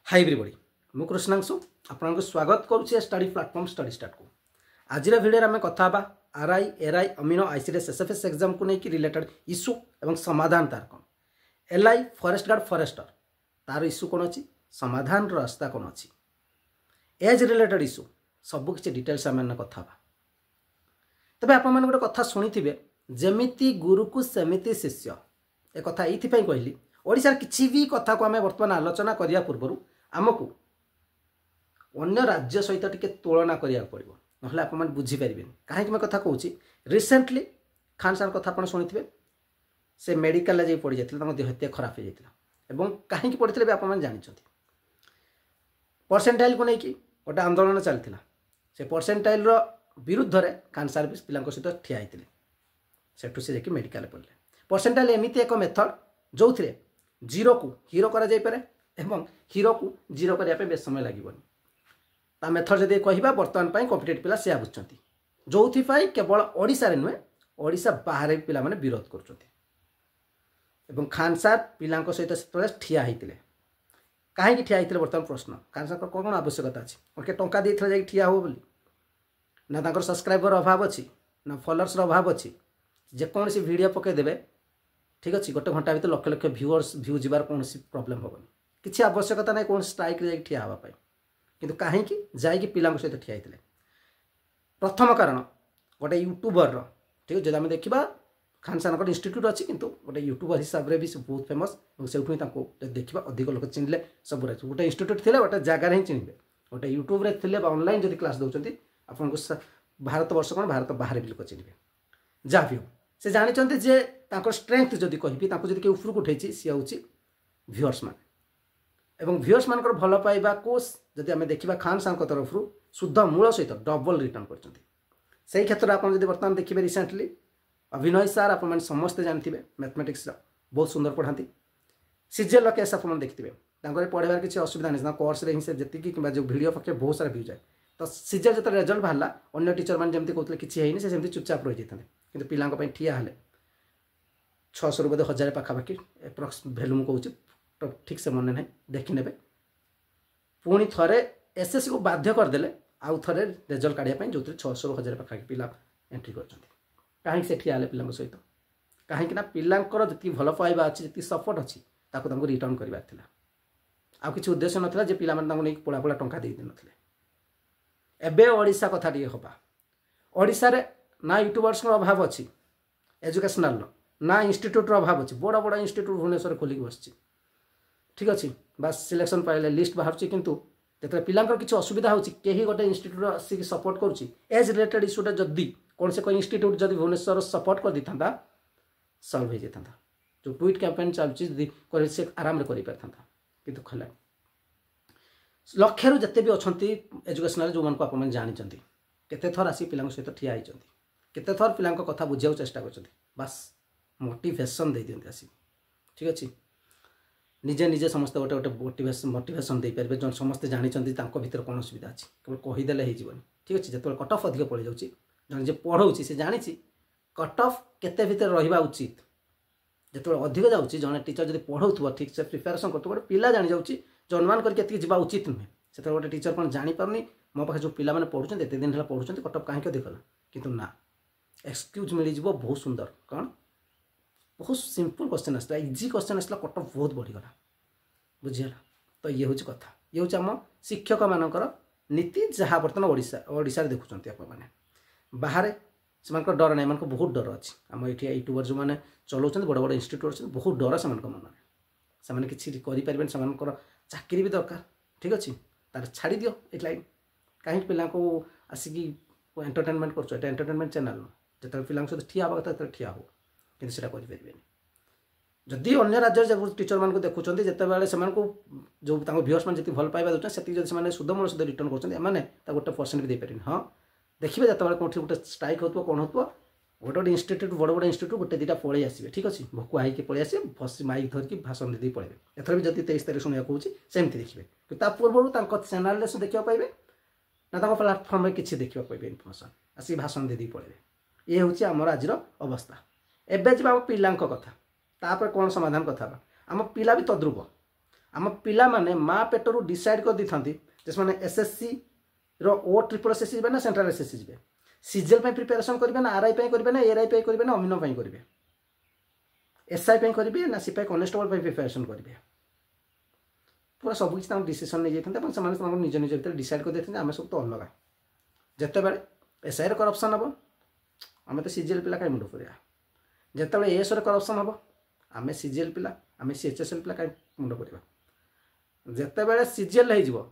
Hi everybody मु कृष्णांशु आपको स्वागत करुच्चे स्टडी प्लाटफॉर्म स्टडी स्टार्ट को आज भिडियो आम कथा आरआई एरआई अमीनो आईसीडीएस एसएफएस एग्जाम को लेकिन रिलेटेड इश्यू एवं समाधान तार कौन एलआई फॉरेस्ट गार्ड फॉरेस्टर तार इश्यू कौन अच्छी समाधान रास्ता कौन अच्छी एज रिलेटेड इश्यू सबकि डिटेल्स आम कथा तबे आप गोटे कथा शुणी जमिति गुरु को सेमिति शिष्य ए कथा ये कहली ओडिशार किसी भी कथा को आम बर्तमान आलोचना करने पूर्व आमको अन्य राज्य सहित टिके तुलना करिया पड़ो ना आप बुझीपारे कहीं मैं कथा कहूँ रिसेंटली खान सार कथा आप शुणी से मेडिकल जा पड़ जाते देह एत खराब हो जाता कहीं पड़ते भी आप जानते परसेंटाइल को लेकिन गोटे आंदोलन चलता से परसेंटाइल विरुद्ध में खान सार भी पिला सहित ठिया होते सेठू से जाकि मेडिकल पड़े परसेंटाइल एमती एक मेथड जो थे जीरो को हीरो करा जाय पारे एवं हीरो को जीरो करने बेस समय लगे ता मेथड जब कह बर्तमान कॉम्पिटेटिव पिला से बुझुंट जो केवल ओडिशा रे नुहे ओडिशा बाहर भी पिला माने विरोध कर खान सार पिला सहित से ठिया होते कहीं ठिया होते बर्तमान प्रश्न खान सार कौन आवश्यकता अच्छी उनके टंका देते जा ठिया हो बोली ना सब्सक्राइबर अभाव अच्छी ना फॉलोअर्स अभाव अच्छी जेकोसी वीडियो पकईदेवे ठीक अच्छे गोटे घंटा भर लक्ष लक्ष व्यूअर्स व्यू जीवार कौन प्रॉब्लम हेनी किसी आवश्यकता ना कौन स्ट्राइक जा ठिया हाँपाई कि कहीं जाकि पिला सहित ठिया होते प्रथम कारण गोटे यूट्यूबर ठीक है जब आम देखा खान सार इंस्टीट्यूट अच्छी किंतु गोटे यूट्यूबर हिसाब से भी बहुत फेमस से देखा अधिक लोग चिन्हले सब गोटे इंस्टीट्यूट थे गोटे जगार ही चिन्हे गोटे यूट्यूब थे ऑनलाइन जब क्लास दौरान आपको भारत वर्ष कौन भारत बाहर भी लोग चिन्हे जहाँ भी हो से जानते जे स्ट्रेंथ जदि कहि जब उपरक उठे सी हूँ व्यूअर्स मान एवं व्यूअर्स मान भल पाइबा को जदि आम देखा खान सार तरफ शुद्ध मूल सहित डबल रिटर्न कर क्षेत्र में आप बर्तमान देखिए रिसेंटली अभिनय सार आप समस्ते जानते मैथमेटिक्स बहुत सुंदर पढ़ाती सीजेल केस आप देखिए पढ़ार किसी असुविधा नहीं कोर्स रे से जी जो वीडियो पक्षे बहुत सारा व्यूज आए तो सीजेल जो रिजल्ट बाहर अन्य टीचर मैंने जमी कहते किसी है से चुपचाप रही जाते कि पिला ठिया हेले 600 रू बोधे 1000 पाखापाखि एप्रक्स भैल्यू मुझे कहूँ ठीक से मन ना देखने पुणी थे एसएससी को बाध्य करदे आउ थे रिजल्ट काढ़ापी जो 600 रू 1000 पाखापाखि पिला एंट्री कहीं से ठिया हेले पिला सहित कहीं पिलांकर जी भल पाइबा अच्छी जी सपोर्ट अच्छी रिटर्न करार आ किसी उद्देश्य नाला जे पिला नहीं पोड़ा पोड़ा टंका दे नथिले एबे ओडिशा कथा टी हवा ओडिशा रे ना यूट्यूबर्स अभाव अच्छी एजुकेशनल ना इंस्टीट्यूट अभाव अच्छी बड़ बड़ इंस्टीट्यूट भुवनेश्वर खोलिक बस ठीक अच्छे बास सिलेक्शन पाइले लिस्ट बाहर किंतु जो पिलांकर किसी असुविधा होची केही गोटे इंस्टीट्यूट आसिक सपोर्ट करुच्ची एज रिलेटेड इश्यूटा जदि कौन से कोई इंस्टीट्यूट जदि भुवनेश्वर सपोर्ट कर देता सल्व हो जाता जो ट्वीट कैंपेन चलती से आराम कर किंतु खला लक्षर जिते भी अच्छा एजुकेशनल जो आप जानते केते थर आसी पिला सहित ठिया होती केते थर पिला कथा बुझा चेष्टा कर बास मोटिवेशन दे दिखते आसिक ठीक अच्छे निजे निजे समस्त गोटे गोटे मोटिवेशन दे पारे जो समस्ते जानते भीतर कौन असुविधा अच्छी केवल कहीदेले होजन ठीक अच्छे जो कट ऑफ अधिक पड़ जाऊँगी जे पढ़ाऊँ से जानी कट ऑफ केते भीतर रहा उचित जो अधिक जाऊँगी जड़े टीचर जब पढ़ाऊ ठीक से प्रिपेरेसन कर गोटे पिला जानी जाऊँगी जो अनुमान करके जा उचित नुहे से गोटे टीचर कौन जापारे मो पाखे जो पिला पढ़ुं एत दिन है पढ़ुं कट ऑफ कहीं अधिक गला किंतु ना एक्सक्यूज मिल बहुत सुंदर कौन बहुत सिंपल क्वेश्चन आसला इजी क्वेश्चन आसला कट ऑफ बहुत बढ़ीगला बुझीगला तो ये हूँ कथा ये हूँ आम शिक्षक मानकर नीति जहाँ बर्तमान ओडिशा देखुं आप बाहर से डर ना बहुत डर अच्छी आम ये यूट्यूबर जो मैंने चलाऊँ बड़ बड़ इंस्टीट्यूट अच्छे बहुत डर से मन से किसी करें से चाकरी भी दरकार ठीक अच्छे तार छाड़ी दियो ये लाइन कहीं पिला को आसिक एंटरटेनमेंट कर एंटरटेनमेंट चैनल जो पिला सहित ठिया हाँ कथा ठिया हो कि करें जदि अन्य राज्य जब टीचर मान देखुं जिते से जो व्यूअर्स मैंने भल पाइबा दूसरा से शुद्धमूल सहित रिटर्न कर गोटे परसेंट भी देपारे हाँ देखिए जो कौन गोटे स्ट्राइक हो कौन हो गोटे गोटे इंस्टीट्यूट बड़ बड़ इंस्टीट्यूट गोटे दुटा पलि आसवे ठीक अच्छे भकुआ होकर पलि आसे बस माइक धरिकी भाषण दे पड़े एथर भी जब 23 तारीख शुणा कहूँ सेमती देखिए कि पूर्व चैनल से देखा पाइबे ना प्लाटफर्म में किसी देखा पाइबे इनफर्मेशन आसिक भाषण दे पड़े ये हूँ आमर आज अवस्था एवं जी आम पिला कथा तापर कौन समाधान कथा आम पिला भी तद्रुप आम पिला माने माँ पेटरू डिसाइड कर दी था एसएससी रो ओ ट्रिपल एसएससी जी ना सेंट्रल एसएससी जी सीजेल प्रिपेरेसन करेंगे ना आरआई करेंगे ना एआरआई करेंगे ना अभिनव करेंगे एसआई करेंगे ना सिपाही कनेस्टेबल प्रिपेरेसन करेंगे पूरा सबकि डिसीजन नहीं जाते निज निज भर डिसाइड कर देते आम सब तो अलग जिते बड़े एसआई करप्शन हम आम तो सीजीएल पिला कहीं मुंड पुरिया जिते एएस करप्शन हम आम सीजीएल पिला आम सीएचएसएल पिला कहीं मुंड पुरिया जिते बड़े सीजीएल हो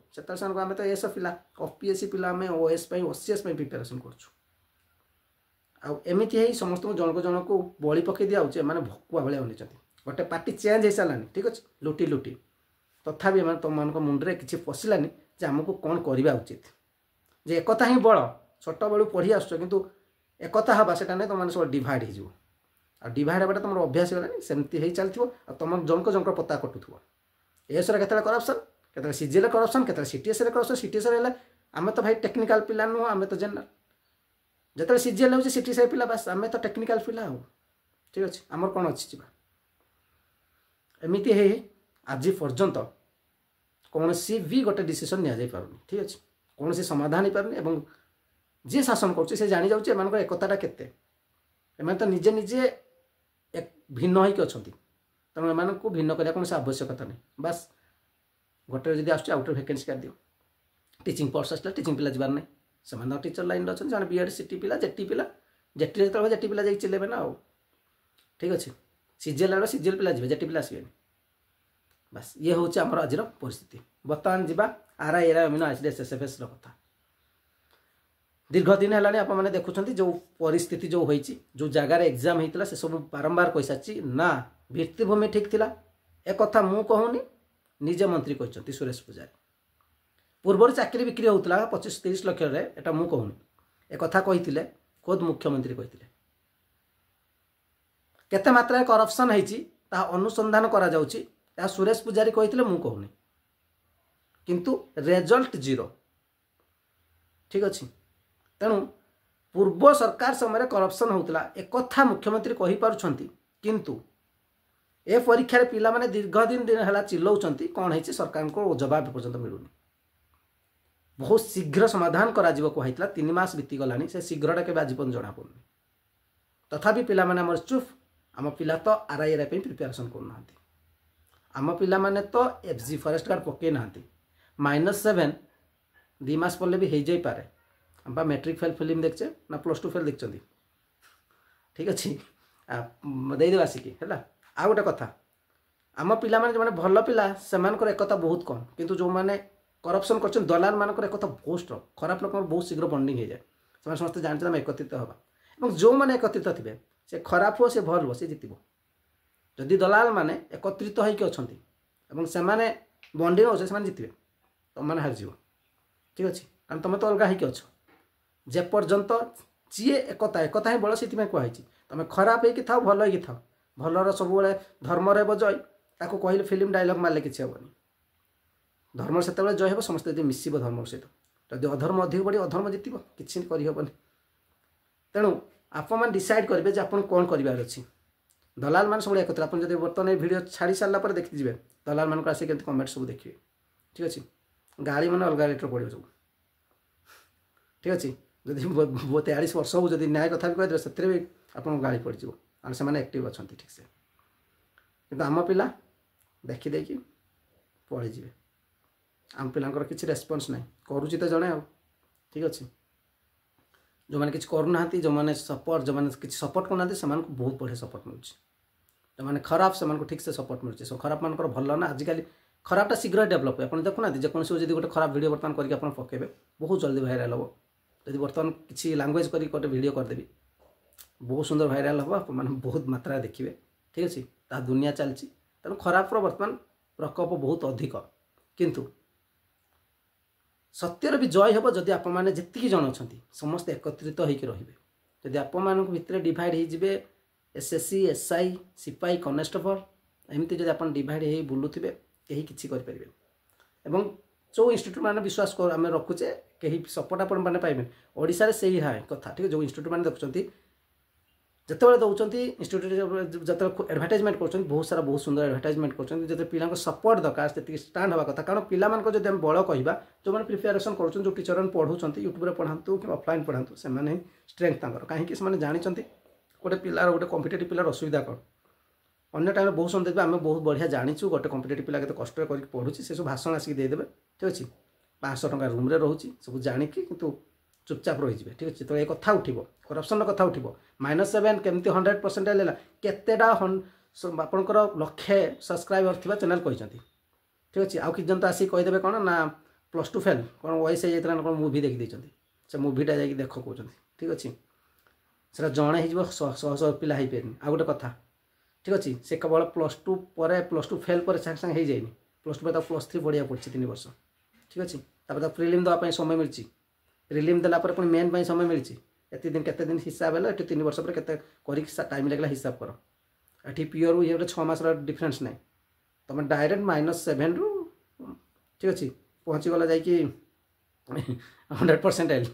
आम तो एएस पिला ओपीएससी पिला आम ओएस ओसीएस प्रिपेरेसन करमती ही समस्त जनक जनक बली पकई दिखाऊे मैंने भकुआ भाया बनी गोटे पार्टी चेंज हो सारानी ठीक अच्छे लुटी लुटी तथापि तुम मान मुंडे किसी पशिलानी जे आमको कौन करवा उचित जे एकता ही बड़ छोट बेलू पढ़ी आस कितु एकता हाँ से नहीं तुम सब डिवाइड हो डिवाइड होगा तुम अभ्यास होगा सेमती ही चलती तुम जनक जनक पता कटुव एसर के करप्शन के सीजीएल करप्शन के सीटीएस करप्शन सीटीएस आम तो भाई टेक्निकल पिला नुह आम तो जनरल जिते सीजीएल हो सीटीएस पिला बास आम तो टेक्निकल पिला हो ठीक अच्छे आमर कौन अच्छी एमती है आज पर्यंत कौन सी भी गोटे डिसीजन नि पारुनी ठीक अच्छे कौन सी समाधान हो पारनी एवं जी शासन कर जानी जाऊँ एम एकताटा केते एम तो निजे निजे एक भिन्न होकर अच्छा तेणु एम भिन्न करने कौन आवश्यकता नहीं बास गोटे जब आस आउट भैकेन्सी कर दियो टीचिंग पोस्ट आसला टीचिंग पिला जबार नहीं से टीचर लाइन अच्छे जन बीएड सीटी पिला जेटी पिला जेटी जो जेटी पिला जाइए चिल्लेबे ना ठीक अच्छे सीजीएल सीजीएल पिला जी जेटी पिला आसबे बस ये हूँ आमर आज परिस्थिति बर्तमान जावा आरआई एआरआई अमीनो आईसीडीएस एसएफएस कथा दीर्घ दिन है आप देखुं जो परिस्थिति जो होती जो जगार एग्जाम होता से सब बारंबार कही सारी ना भित्तिभूमि ठीक थिला एक कथा मु कहूनी निजे मंत्री कहते सुरेश पूजारी पूर्व चाकरी बिक्री होता 25-30 लाख एटा मु कहूनी एक कथा कही खुद मुख्यमंत्री कही केते मात्रा करप्शन होती अनुसंधान करा जाउची सुरेश पूजारी कही मु कहूनी किंतु रेजल्ट जीरो ठीक अच्छे तेणु पूर्व सरकार समय करप्शन होता एक कथा मुख्यमंत्री कही पारुछंती किंतु ए परीक्षा रे पिला माने दीर्घ दिन है चिल्लाउछंती कौन है सरकार को जवाब पर्यंत मिलूनी बहुत शीघ्र समाधान करा जीव कहला 3 मास बीती गलानी से शीघ्रटा के आजीवन जना पड़ुनी तथापि पिला माने हमर चुप आम पिला तो आरआई एआरआई प्रिपेरेसन करना आम पिला माने तो एफजी फॉरेस्ट गार्ड पकई ना -7 2 मास पड़े भी हो जाई पारे हम मैट्रिक फेल फिल्म देखचे ना +2 फेल देखते ठीक अच्छे देदेव आसिक है आ गोटे कथा आम पिला माने जो भल पिला से एकता बहुत कम किंतु जो माने करप्शन कर दलाल मान एकता बहुत स्ट्रॉन्ग खराब लोक बहुत शीघ्र बंडिंग हो जाए से समस्त जानते आम एकत्रित हवा और जो मैंने एकत्रित थे से खराब हो से भल हो सी जितब जदि दलाल माने एकत्रित होकर अच्छा से बंडिंग हो जितबे तुम मैंने हारज ठीक अच्छे कारण तुम तो अलग होकर अच्छ जे पर्यंत जी एकता एकता ही बल से कहुई तुम खराब होगी था भल होगी था भलर सब धर्म रे जय ताको कहले फिल्म डायलॉग मारे किसी हेनी धर्म से जय हो समस्त यदि मिसब धर्म सहित जब अधर्म अधिक बढ़ी अधर्म जितब किसी करहबनी तेणु आपन डिसाइड करेंगे जे आप कौन करार अच्छी दलाल मान सब एकत्र आप बर्तमान भिडियो छाड़ी सारा देखी जी दलाल मान आसिक कमेंट सब देखिए ठीक अच्छे गाड़ी मैंने अलग रेट्रे पड़ो सब ठीक अच्छे जदि 43 वर्ष हो जब न्याय कथा भी कहीदेवे से भी आप गाड़ी पड़ जाए से एक्टिव अच्छा ठीक से कि आम पिला देखिदेकि पलैजे आम पिलांकर किसी रेस्पॉन्स नहीं करुच्ची तो जड़े ठीक अच्छे जो मैंने किसी करूना जो मैंने सपोर्ट जो मैंने किसी सपोर्ट करना से बहुत बढ़िया सपोर्ट मिलूँ जो मैंने खराब से ठीक से सपोर्ट मिलूँ सो खराब मान भल ना आजिकल खराबटा शीघ्र डेभलप हुए आप देखुना जेकोसी जब गोटे खराब वीडियो बर्तमान करके पकेबे बहुत जल्दी भाइराल हम जब बर्तमान किसी लैंग्वेज कर गोटे वीडियो करदेवी बहुत सुंदर भाइराल हम मैंने बहुत मात्रा देखिए ठीक अच्छे ता दुनिया चलती तेणु खराबर बर्तमान प्रकोप बहुत अधिक किंतु सत्यर भी जय हम जदि आप जी जन अच्छा समस्त एकत्रित होकर रे जदि आप भितर डिवाइड हो एसएससी एसआई सिपाही कनेस्टेबल एमती जब आप डिवाइड हो बुलूे कहीं किसी करें एवं जो इंस्टीट्यूट मैंने विश्वास कर आम रखुचे कहीं सपोर्ट आप पाइबे ओडिशा से ही है कथा ठीक है जो इंस्टीट्यूट मैंने देखुं ଯେତେବେଳେ ଦେଉଛନ୍ତି ଇନଷ୍ଟିଚ୍ୟୁଟ୍ ଯେତେବେଳେ ଏଡ଼ଭାର୍ଟାଇଜମେଣ୍ଟ କରୁଛନ୍ତି ବହୁତ ସାରା ବହୁତ ସୁନ୍ଦର ଏଡ଼ଭାର୍ଟାଇଜମେଣ୍ଟ କରୁଛନ୍ତି ଯେତେବେଳେ ପିଲାଙ୍କ ସପୋର୍ଟ ଦରକାର ସେତିକି ଷ୍ଟାଣ୍ଡ ହେବା କଥା କାରଣ ପିଲାମାନଙ୍କ ଯଦି ଆମେ ବଳ କହିବା ଯେଉଁମାନେ ପ୍ରିପାରେସନ୍ କରୁଛନ୍ତି ଯେଉଁ ଟିଚରମାନେ ପଢ଼ୁଛନ୍ତି ୟୁଟ୍ୟୁବରେ ପଢ଼ାନ୍ତୁ କି ଅଫଲାଇନ୍ ପଢ଼ାନ୍ତୁ ସେମାନେ ହିଁ ଷ୍ଟ୍ରେଙ୍ଗଥ୍ ତାଙ୍କର କାହିଁକି ସେମାନେ ଜାଣିଛନ୍ତି ଗୋଟେ ପିଲାର ଗୋଟେ କମ୍ପିଟେଟିଭ୍ ପିଲାର ଅସୁବିଧା କ'ଣ ଅନ୍ୟ ଟାଇମ୍ରେ ବହୁତ ସମୟ ଦେବେ ଆମେ ବହୁତ ବଢ଼ିଆ ଜାଣିଛୁ ଗୋଟେ କମ୍ପିଟେଟିଭ୍ ପିଲା କେତେ କଷ୍ଟରେ କରିକି ପଢ଼ୁଛି ସେସବୁ ଭାଷଣ ଆସିକି ଦେଇଦେବେ ଠିକ୍ ଅଛି 500 ଟଙ୍କା ରୁମ୍ରେ ରହୁଛି ସବୁ ଜାଣିକି କିନ୍ତୁ ଚୁପଚାପ ରହିଯିବେ ଠିକ୍ ଅଛି ତ ଏ କଥା ଉଠିବ କରପ୍ସନ୍ର କଥା ଉଠିବ -7 କେମିତି 100% ହେଲା କେତେଟା ଆପଣଙ୍କର ଲକ୍ଷେ ସବସ୍କ୍ରାଇବର ଥିବା ଚ୍ୟାନେଲ୍ କହିଛନ୍ତି ଠିକ୍ ଅଛି ଆଉ କିଛି ଜଣ ତ ଆସିକି କହିଦେବେ କ'ଣ ନା +2 ଫେଲ୍ କ'ଣ ବୟସ ହେଇଯାଇଥିଲା ନା କ'ଣ ମୁଭି ଦେଖିଦେଇଛନ୍ତି ସେ ମୁଭିଟା ଯାଇକି ଦେଖ କହୁଛନ୍ତି ଠିକ୍ ଅଛି ସେଟା ଜଣେ ହେଇଯିବ ଶହ ପିଲା ହେଇପାରିନି ଆଉ ଗୋଟେ କଥା ଠିକ୍ ଅଛି ସେ କେବଳ +2 ପରେ +2 ଫେଲ୍ ପରେ ସାଙ୍ଗେ ସାଙ୍ଗେ ହେଇଯାଇନି +2 ପରେ ତାକୁ +3 ପଢ଼ିବାକୁ ପଡ଼ିଛି 3 ବର୍ଷ ଠିକ୍ ଅଛି ତାପରେ ତାକୁ ପ୍ରିଲିମ୍ ଦେବା ପାଇଁ ସମୟ ମିଳିଛି ପ୍ରିଲିମ୍ ଦେଲା ପରେ ପୁଣି ମେନ୍ ପାଇଁ ସମୟ ମିଳିଛି ଏତେ ଦିନ କେତେ ଦିନ ହିସାବ ହେଲା ଏଠି 3 ବର୍ଷ ପରେ କେତେ କରିକି ଟାଇମ୍ ଲାଗିଲା ହିସାବ କର ଏଠି ପିଓରୁ ଇଏ ଗୋଟେ 6 ମାସର ଡିଫରେନ୍ସ ନାହିଁ ତୁମେ ଡାଇରେକ୍ଟ -7ରୁ ଠିକ୍ ଅଛି ପହଞ୍ଚିଗଲା ଯାଇକି 100% ଏଲ୍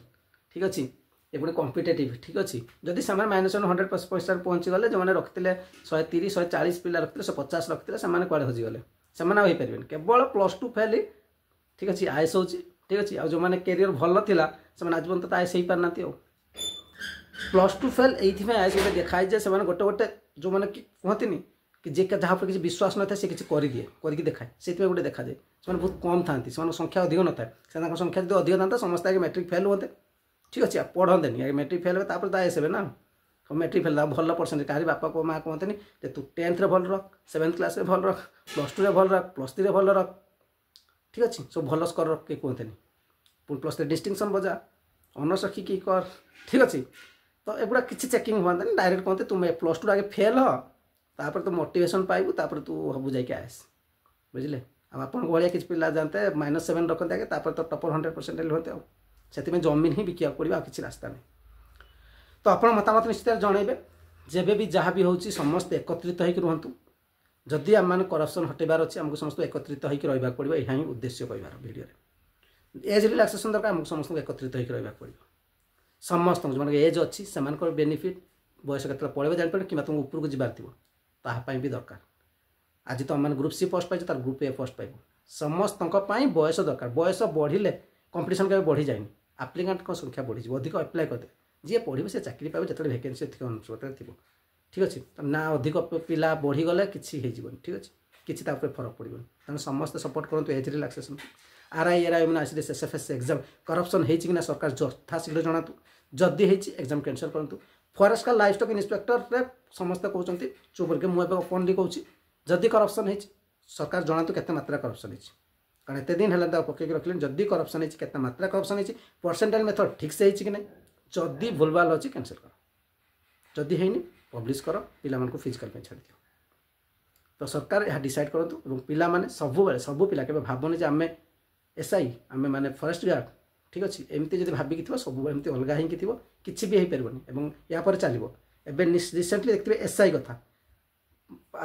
ଠିକ୍ ଅଛି ଏ ପୁଣି କମ୍ପିଟେଟିଭ୍ ଠିକ୍ ଅଛି ଯଦି ସେମାନେ -100% ପହଞ୍ଚିଗଲେ ଯେଉଁମାନେ ରଖିଥିଲେ 130 140 ପିଲା ରଖିଥିଲେ 150 ରଖିଥିଲେ ସେମାନେ କୁଆଡ଼େ ହଜିଗଲେ ସେମାନେ ଆଉ ହେଇପାରିବେନି କେବଳ +2 ଫେଲ୍ ଠିକ୍ ଅଛି ଆଏସ୍ ହେଉଛି ଠିକ୍ ଅଛି ଆଉ ଯେଉଁମାନେ କ୍ୟାରିୟର ଭଲ ଥିଲା ସେମାନେ ଆଜି ପର୍ଯ୍ୟନ୍ତ ତ ଆଏସ୍ ହେଇପାରିନାହାନ୍ତି ଆଉ +2 ଫେଲ୍ ଏଇଥିପାଇଁ ଆଏସ୍ ଗୋଟେ ଦେଖାଏ ଯେ ସେମାନେ ଗୋଟେ ଗୋଟେ ଯେଉଁମାନେ କି କୁହନ୍ତିନି କି ଯେ ଯାହା ଉପରେ କିଛି ବିଶ୍ୱାସ ନଥାଏ ସେ କିଛି କରିଦିଏ କରିକି ଦେଖାଏ ସେଥିପାଇଁ ଗୋଟେ ଦେଖାଯାଏ ସେମାନେ ବହୁତ କମ୍ ଥାନ୍ତି ସେମାନଙ୍କ ସଂଖ୍ୟା ଅଧିକ ନଥାଏ ସେମାନଙ୍କ ସଂଖ୍ୟା ଯଦି ଅଧିକ ଥାନ୍ତା ସମସ୍ତେ ଆଗେ ମେଟ୍ରିକ୍ ଫେଲ୍ ହୁଅନ୍ତେ ଠିକ୍ ଅଛି ପଢ଼ନ୍ତେନି ଆଗେ ମେଟ୍ରିକ୍ ଫେଲ୍ ହେବେ ତାପରେ ତ ଆଏସ୍ ହେବେ ନା ମେଟ୍ରିକ୍ ଫେଲ୍ ଭଲ ପରସେଣ୍ଟ କାହାରି ବାପା ମାଆ କୁହନ୍ତିନି ଯେ ତୁ 10th ଭଲ ରଖ 7th କ୍ଲାସ୍ରେ ଭଲ ରଖ +2ରେ ଭଲ ରଖ +3ରେ ଭଲ ରଖ ଠିକ୍ ଅଛି ସବୁ ଭଲ ସ୍କୋର ରଖ କିଏ କୁହନ୍ତିନି ପୁଣି +3 ଡିଷ୍ଟିଂସନ୍ ବଜା ଅନର୍ସ ରଖିକି କର ଠିକ୍ ଅଛି ତ ଏଗୁଡ଼ା କିଛି ଚେକିଂ ହୁଅନ୍ତାନି ଡାଇରେକ୍ଟ କୁହନ୍ତି ତୁମେ +2 ଆଗେ ଫେଲ୍ ହ ତାପରେ ତୁ ମୋଟିଭେସନ୍ ପାଇବୁ ତାପରେ ତୁ ହବୁ ଯାଇକି ଆଏସ୍ ବୁଝିଲେ ଆଉ ଆପଣଙ୍କ ଭଳିଆ କିଛି ପିଲା ଯାଆନ୍ତେ -7 ରଖନ୍ତେ ଆଗେ ତାପରେ ତ ଟପର 100% ହୁଅନ୍ତେ ଆଉ ସେଥିପାଇଁ ଜମିନ୍ ହିଁ ବିକିବାକୁ ପଡ଼ିବ ଆଉ କିଛି ରାସ୍ତା ନାହିଁ ତ ଆପଣ ମତାମତ ନିଶ୍ଚିତ ଜଣାଇବେ ଯେବେ ବି ଯାହା ବି ହେଉଛି ସମସ୍ତେ ଏକତ୍ରିତ ହେଇକି ରୁହନ୍ତୁ ଯଦି ଆମମାନେ କରପ୍ସନ୍ ହଟେଇବାର ଅଛି ଆମକୁ ସମସ୍ତଙ୍କୁ ଏକତ୍ରିତ ହେଇକି ରହିବାକୁ ପଡ଼ିବ ଏହା ହିଁ ଉଦ୍ଦେଶ୍ୟ କହିବାର ଭିଡ଼ିଓରେ ଏଜ୍ ରିଲାକ୍ସେସନ୍ ଦରକାର ଆମକୁ ସମସ୍ତଙ୍କୁ ଏକତ୍ରିତ ହେଇକି ରହିବାକୁ ପଡ଼ିବ ସମସ୍ତଙ୍କୁ ଯେଉଁମାନଙ୍କ ଏଜ୍ ଅଛି ସେମାନଙ୍କର ବେନିଫିଟ୍ ବୟସ କେତେବେଳେ ପଳେଇବ ଜାଣିପାରିବେ କିମ୍ବା ତୁମକୁ ଉପରକୁ ଯିବାର ଥିବ ତାହା ପାଇଁ ବି ଦରକାର ଆଜି ତୁମମାନେ ଗ୍ରୁପ୍ C ପୋଷ୍ଟ ପାଇଛ ତାର ଗ୍ରୁପ୍ A ପୋଷ୍ଟ ପାଇବ ସମସ୍ତଙ୍କ ପାଇଁ ବୟସ ଦରକାର ବୟସ ବଢ଼ିଲେ କମ୍ପିଟିସନ୍ କେବେ ବଢ଼ିଯାଏନି ଆପ୍ଲିକାଣ୍ଟଙ୍କ ସଂଖ୍ୟା ବଢ଼ିଯିବ ଅଧିକ ଆପ୍ଲାଏ କରିଦେବେ ଯିଏ ପଢ଼ିବ ସେ ଚାକିରି ପାଇବ ଯେତେବେଳେ ଭ୍ୟାକେନ୍ସି ଅଧିକ ଅନୁସାରେ ଥିବ ଠିକ୍ ଅଛି ନା ଅଧିକ ପିଲା ବଢ଼ିଗଲେ କିଛି ହେଇଯିବନି ଠିକ୍ ଅଛି କିଛି ତା ଉପରେ ଫରକ ପଡ଼ିବନି ତେଣୁ ସମସ୍ତେ ସପୋର୍ଟ କରନ୍ତୁ age relaxation RI RI SSFS exam corruption ହେଇଛି କି ନା ସରକାର ଯଥାଶୀଘ୍ର ଜଣାନ୍ତୁ ଯଦି ହେଇଛି ଏକ୍ଜାମ୍ କ୍ୟାନସଲ୍ କରନ୍ତୁ ଫରେଷ୍ଟ ଲାଇଫ୍ ଷ୍ଟକ୍ ଇନ୍ସପେକ୍ଟରରେ ସମସ୍ତେ କହୁଛନ୍ତି ଚୁପ୍ କରିକି ମୁଁ ଏବେ ଓପନ୍ଲି କହୁଛି ଯଦି କରପ୍ସନ୍ ହେଇଛି ସରକାର ଜଣାନ୍ତୁ କେତେ ମାତ୍ରା କରପ୍ସନ୍ ହେଇଛି କାରଣ ଏତେ ଦିନ ହେଲା ତାକୁ ପକେଇକି ରଖିଲେଣି ଯଦି କରପ୍ସନ୍ ହେଇଛି କେତେ ମାତ୍ରା କରପ୍ସନ୍ ହେଇଛି ପରସେଣ୍ଟାଇଲ୍ ମେଥଡ଼ ଠିକ୍ସେ ହେଇଛି କି ନାହିଁ ଯଦି ଭୁଲଭାଲ ଅଛି କ୍ୟାନସଲ୍ କର ଯଦି ହେଇନି ପବ୍ଲିଶ୍ କର ପିଲାମାନଙ୍କୁ ଫିଜିକାଲ୍ ପାଇଁ ଛାଡ଼ିଦିଅ ତ ସରକାର ଏହା ଡିସାଇଡ଼୍ କରନ୍ତୁ ଏବଂ ପିଲାମାନେ ସବୁବେଳେ ସବୁ ପିଲା କେବେ ଭାବନି ଯେ ଆମେ SI ଆମେ ମାନେ ଫରେଷ୍ଟ ଗାର୍ଡ଼ ଠିକ୍ ଅଛି ଏମିତି ଯଦି ଭାବିକି ଥିବ ସବୁବେଳେ ଏମିତି ଅଲଗା ହେଇକି ଥିବ କିଛି ବି ହେଇପାରିବନି ଏବଂ ୟା ପରେ ଚାଲିବ ଏବେ ରିସେଣ୍ଟଲି ଦେଖିଥିବେ SI କଥା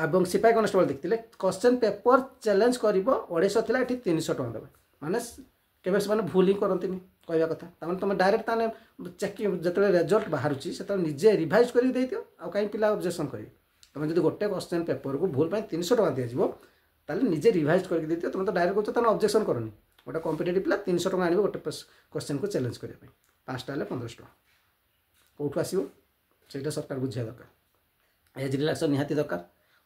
ଏବଂ ସିପାହୀ କନେଷ୍ଟବଳ ଦେଖିଥିଲେ କ୍ୱେଶ୍ଚନ୍ ପେପର୍ ଚ୍ୟାଲେଞ୍ଜ କରିବ 250 ଥିଲା ଏଠି 300 ଟଙ୍କା ଦେବେ ମାନେ କେବେ ସେମାନେ ଭୁଲ ହିଁ କରନ୍ତିନି କହିବା କଥା ତାମାନେ ତୁମେ ଡାଇରେକ୍ଟ ତାମାନେ ଚେକିଂ ଯେତେବେଳେ ରେଜଲ୍ଟ ବାହାରୁଛି ସେତେବେଳେ ନିଜେ ରିଭାଇଜ୍ କରିକି ଦେଇଦିଅ ଆଉ କାହିଁ ପିଲା ଅବଜେକ୍ସନ୍ କରିବେ ତୁମେ ଯଦି ଗୋଟେ କ୍ୱେଶ୍ଚନ୍ ପେପରକୁ ଭୁଲ ପାଇଁ 300 ଟଙ୍କା ଦିଆଯିବ ତାହେଲେ ନିଜେ ରିଭାଇଜ୍ କରିକି ଦେଇଦିଅ ତୁମେ ତ ଡାଇରେକ୍ଟ କହୁଛ ତାହେଲେ ଅବଜେକ୍ସନ୍ କରନି ଗୋଟେ କମ୍ପିଟେଟିଭ୍ ପିଲା 300 ଟଙ୍କା ଆଣିବ ଗୋଟେ କ୍ୱେଶ୍ଚନ୍କୁ ଚ୍ୟାଲେଞ୍ଜ କରିବା ପାଇଁ 5ଟା ହେଲେ 1500 ଟଙ୍କା କେଉଁଠୁ ଆସିବ ସେଇଟା ସରକାର ବୁଝିବା ଦରକାର ଏଜ୍ ରିଲାକ୍ସେସନ୍ ନିହାତି ଦରକାର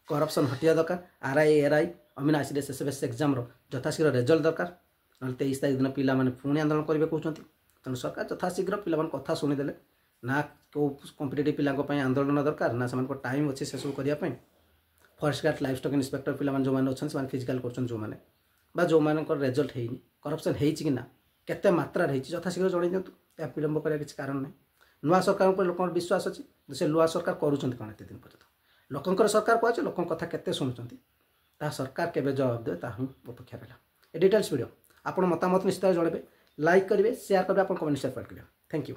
କରପ୍ସନ୍ ହଟିବା ଦରକାର RI RI ଅମିନ ICDS SSFS ଏକ୍ଜାମ୍ର ଯଥାଶୀଘ୍ର ରେଜଲ୍ଟ ଦରକାର ନହେଲେ 23 ତାରିଖ ଦିନ ପିଲାମାନେ ପୁଣି ଆନ୍ଦୋଳନ କରିବେ କହୁଛନ୍ତି ତେଣୁ ସରକାର ଯଥାଶୀଘ୍ର ପିଲାମାନଙ୍କ କଥା ଶୁଣିଦେଲେ ନା କେଉଁ କମ୍ପିଟେଟିଭ୍ ପିଲାଙ୍କ ପାଇଁ ଆନ୍ଦୋଳନ ଦରକାର ନା ସେମାନଙ୍କ ଟାଇମ୍ ଅଛି ସେସବୁ କରିବା ପାଇଁ forest guard life stock inspector ପିଲାମାନେ ଯେଉଁମାନେ ଅଛନ୍ତି ସେମାନେ ଫିଜିକାଲ୍ କରୁଛନ୍ତି ଯେଉଁମାନେ ବା ଯେଉଁମାନଙ୍କର ରେଜଲ୍ଟ ହେଇନି କରପ୍ସନ୍ ହେଇଛି କି ନା କେତେ ମାତ୍ରାରେ ହେଇଛି ଯଥାଶୀଘ୍ର ଜଣାଇ ଦିଅନ୍ତୁ ଏହା ବିଳମ୍ବ କରିବା କିଛି କାରଣ ନାହିଁ ନୂଆ ସରକାର ଉପରେ ଲୋକଙ୍କର ବିଶ୍ୱାସ ଅଛି ସେ ନୂଆ ସରକାର କରୁଛନ୍ତି କ'ଣ ଏତେ ଦିନ ପର୍ଯ୍ୟନ୍ତ ଲୋକଙ୍କର ସରକାର କୁହାଯାଉଛି ଲୋକଙ୍କ କଥା କେତେ ଶୁଣୁଛନ୍ତି ତାହା ସରକାର କେବେ ଜବାବ ଦେବେ ତାହା ହିଁ ଅପେକ୍ଷା ରହିଲା ଏ ଡିଟେଲ୍ସ ଭିଡ଼ିଓ ଆପଣ ମତାମତ ନିଶ୍ଚିତ ଜଣାଇବେ ଲାଇକ୍ କରିବେ ସେୟାର କରିବେ ଆପଣ କମେଣ୍ଟ ସେୟାର କରିବେ ଥ୍ୟାଙ୍କ ୟୁ।